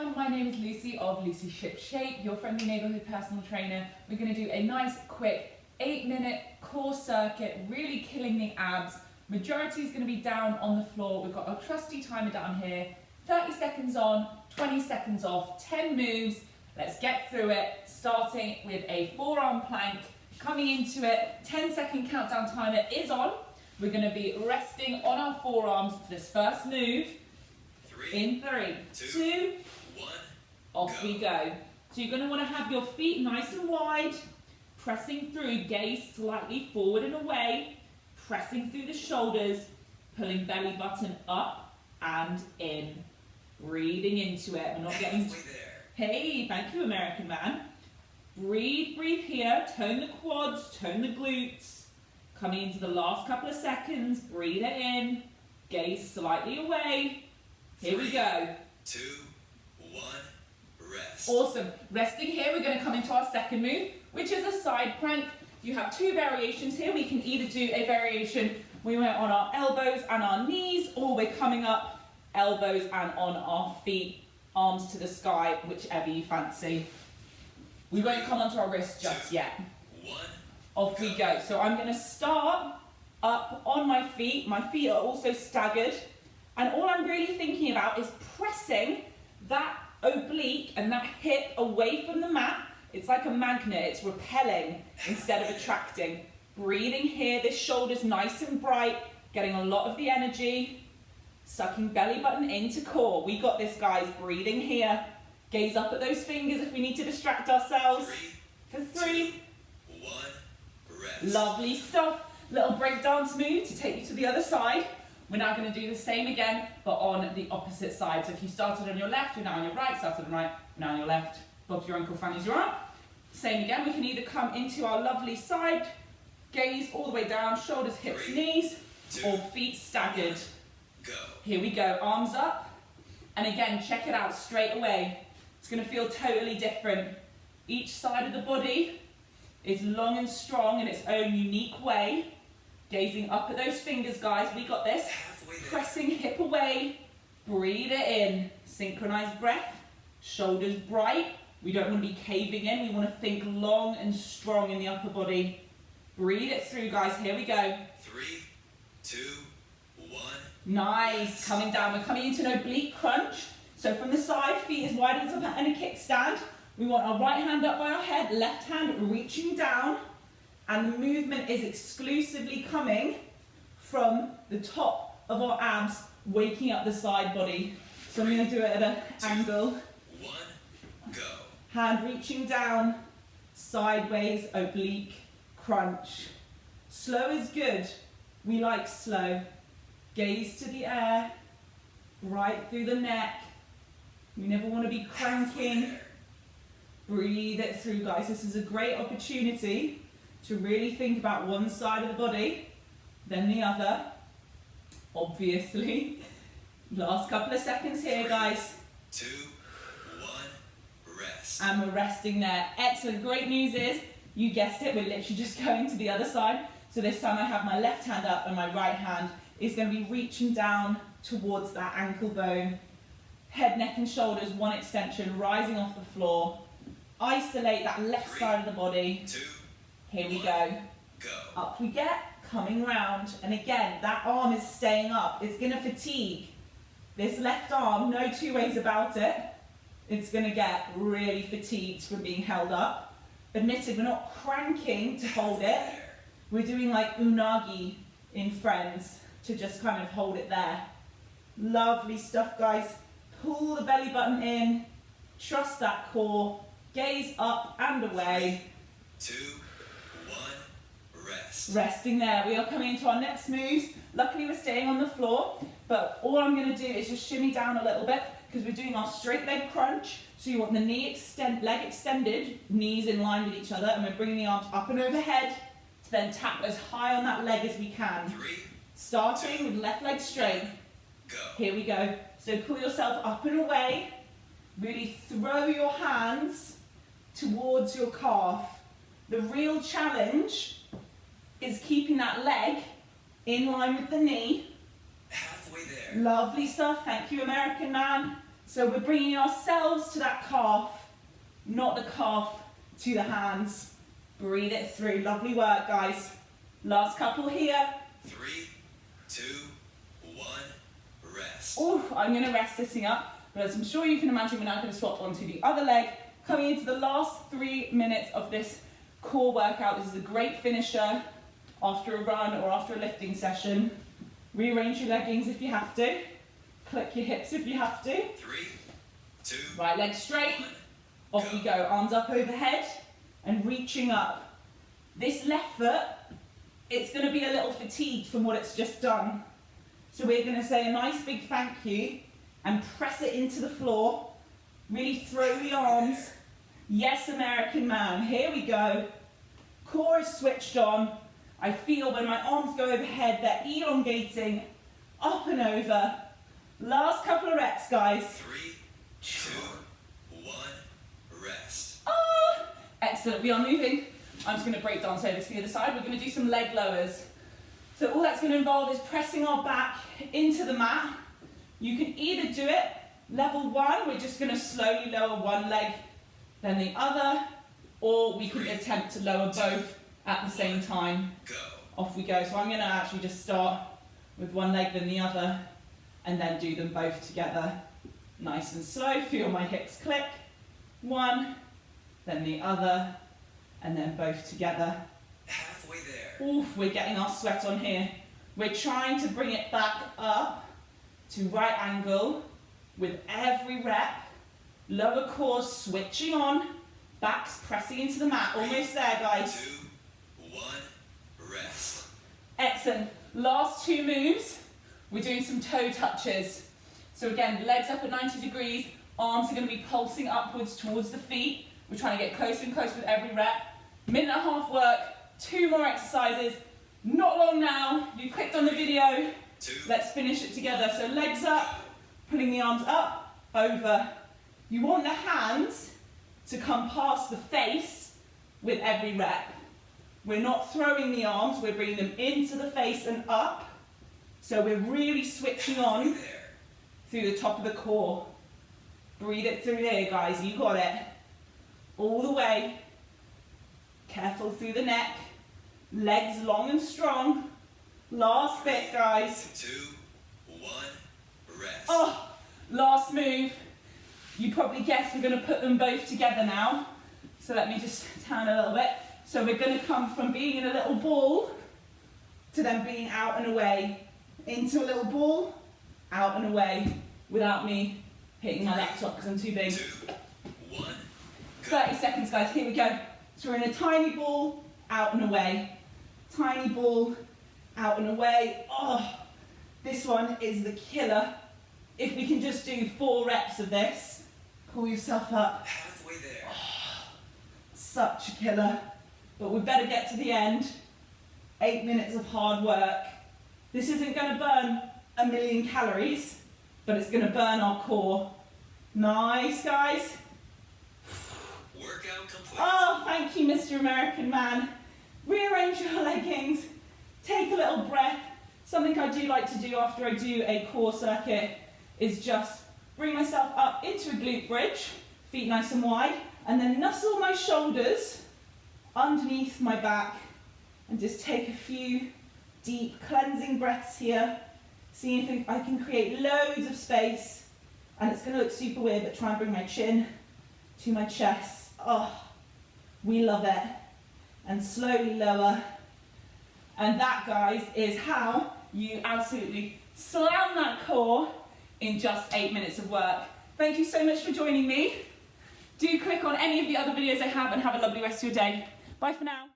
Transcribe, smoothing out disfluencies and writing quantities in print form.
everyone, my name is Lucy of Lucy Shipshape, your friendly neighbourhood personal trainer. We're going to do a nice quick 8-minute core circuit, really killing the abs. Majority is going to be down on the floor. We've got our trusty timer down here, 30 seconds on, 20 seconds off, 10 moves. Let's get through it, starting with a forearm plank. Coming into it, 10-second countdown timer is on. We're going to be resting on our forearms for this first move. In 3, 2, 1, off we go. So you're going to want to have your feet nice and wide, pressing through, gaze slightly forward and away, pressing through the shoulders, pulling belly button up and in. Breathing into it. We're not getting... Hey, thank you, American man. Breathe, breathe here. Tone the quads, tone the glutes. Coming into the last couple of seconds, breathe it in, gaze slightly away. Here we go. 2, 1, rest. Awesome. Resting here, we're going to come into our second move, which is a side plank. You have two variations here. We can either do a variation we went on our elbows and our knees, or we're coming up elbows and on our feet, arms to the sky, whichever you fancy. We won't come onto our wrists just yet. 1, off we go. So I'm going to start up on my feet. My feet are also staggered. And all I'm really thinking about is pressing that oblique and that hip away from the mat. It's like a magnet, it's repelling instead of attracting. Breathing here, this shoulder's nice and bright, getting a lot of the energy. Sucking belly button into core. We got this, guys. Breathing here. Gaze up at those fingers if we need to distract ourselves. For 3, 2, 1, rest. Lovely stuff. Little break dance move to take you to the other side. We're now going to do the same again, but on the opposite side. So if you started on your left, you're now on your right, started on your right, now on your left. Bob's your uncle, Fanny's your aunt. Same again, we can either come into our lovely side, gaze all the way down, shoulders, hips, 3, knees, 2, or feet staggered. Go. Here we go, arms up. And again, check it out straight away. It's going to feel totally different. Each side of the body is long and strong in its own unique way. Gazing up at those fingers, guys, we got this. Pressing hip away, breathe it in. Synchronized breath, shoulders bright. We don't want to be caving in, we want to think long and strong in the upper body. Breathe it through, guys, here we go. 3, 2, 1. Nice, coming down, we're coming into an oblique crunch. So from the side, feet as wide as up and a kickstand. We want our right hand up by our head, left hand reaching down. And the movement is exclusively coming from the top of our abs, waking up the side body. So I'm going to do it at an angle. 1, go. Hand reaching down, sideways, oblique, crunch. Slow is good. We like slow. Gaze to the air, right through the neck. We never want to be cranking. Breathe it through, guys. This is a great opportunity to really think about one side of the body, then the other, obviously. Last couple of seconds here, guys. 2, 1, rest. And we're resting there. Excellent. Great news is, you guessed it, we're literally just going to the other side. So this time I have my left hand up and my right hand is going to be reaching down towards that ankle bone. Head, neck and shoulders, one extension, rising off the floor. Isolate that left side of the body. 2, here we go. Up we get, coming round. And again, that arm is staying up. It's going to fatigue. This left arm, no two ways about it. It's going to get really fatigued from being held up. Admitted, we're not cranking to hold it. We're doing like unagi in Friends to just kind of hold it there. Lovely stuff, guys. Pull the belly button in. Trust that core. Gaze up and away. 2, 1, rest. Resting there. We are coming into our next moves. Luckily we're staying on the floor, but all I'm going to do is just shimmy down a little bit because we're doing our straight leg crunch. So you want the leg extended, knees in line with each other, and we're bringing the arms up and overhead to then tap as high on that leg as we can. 3, starting with left leg straight. Go. Here we go. So pull yourself up and away. Really throw your hands towards your calf. The real challenge is keeping that leg in line with the knee. Halfway there. Lovely stuff. Thank you, American man. So we're bringing ourselves to that calf, not the calf to the hands. Breathe it through. Lovely work, guys. Last couple here. 3, 2, 1, rest. Oof, I'm going to rest sitting up, but as I'm sure you can imagine, we're now going to swap onto the other leg. Coming into the last 3 minutes of this core workout. This is a great finisher after a run or after a lifting session. Rearrange your leggings if you have to. Click your hips if you have to. 3, 2, right leg straight. 1, off we go. Arms up overhead and reaching up. This left foot, it's going to be a little fatigued from what it's just done. So we're going to say a nice big thank you and press it into the floor. Really throw the arms. Yes, American man. Here we go. Core is switched on. I feel when my arms go overhead, they're elongating up and over. Last couple of reps, guys. 3, 2, 1, rest. Ah, excellent. We are moving. I'm just going to break dance over to the other side. We're going to do some leg lowers. So all that's going to involve is pressing our back into the mat. You can either do it level 1, we're just going to slowly lower one leg, then the other, or we can attempt to lower both at the same time. Go. Off we go. So I'm going to actually just start with one leg then the other, and then do them both together. Nice and slow. Feel my hips click. One, then the other, and then both together. Halfway there. Oof, we're getting our sweat on here. We're trying to bring it back up to right angle with every rep. Lower core switching on. Backs pressing into the mat. Almost there, guys. 2, 1, rest. Excellent. Last 2 moves. We're doing some toe touches. So again, legs up at 90 degrees. Arms are going to be pulsing upwards towards the feet. We're trying to get closer and closer with every rep. Minute and a half work. 2 more exercises. Not long now. You clicked on the video. 2. Let's finish it together. So legs up, pulling the arms up, over. You want the hands to come past the face with every rep. We're not throwing the arms, we're bringing them into the face and up. So we're really switching on through the top of the core. Breathe it through here, guys, you got it. All the way. Careful through the neck. Legs long and strong. Last bit, guys. 2, 1, rest. Oh, last move. You probably guessed we're going to put them both together now. So let me just turn a little bit. So we're going to come from being in a little ball to then being out and away. Into a little ball, out and away, without me hitting my laptop because I'm too big. 2, 1, 30 seconds, guys. Here we go. So we're in a tiny ball, out and away. Tiny ball, out and away. Oh, this one is the killer. If we can just do 4 reps of this, pull yourself up. halfway there. Oh, such a killer. But we better get to the end. 8 minutes of hard work. This isn't going to burn 1,000,000 calories, but it's going to burn our core. Nice, guys. Workout complete. Oh, thank you, Mr. American man. Rearrange your leggings. Take a little breath. Something I do like to do after I do a core circuit is just bring myself up into a glute bridge, feet nice and wide, and then nuzzle my shoulders underneath my back and just take a few deep cleansing breaths here. See if I can create loads of space, and it's going to look super weird, but try and bring my chin to my chest. Oh, we love it. And slowly lower. And that, guys, is how you absolutely slam that core in just 8 minutes of work. Thank you so much for joining me. Do click on any of the other videos I have and have a lovely rest of your day. Bye for now.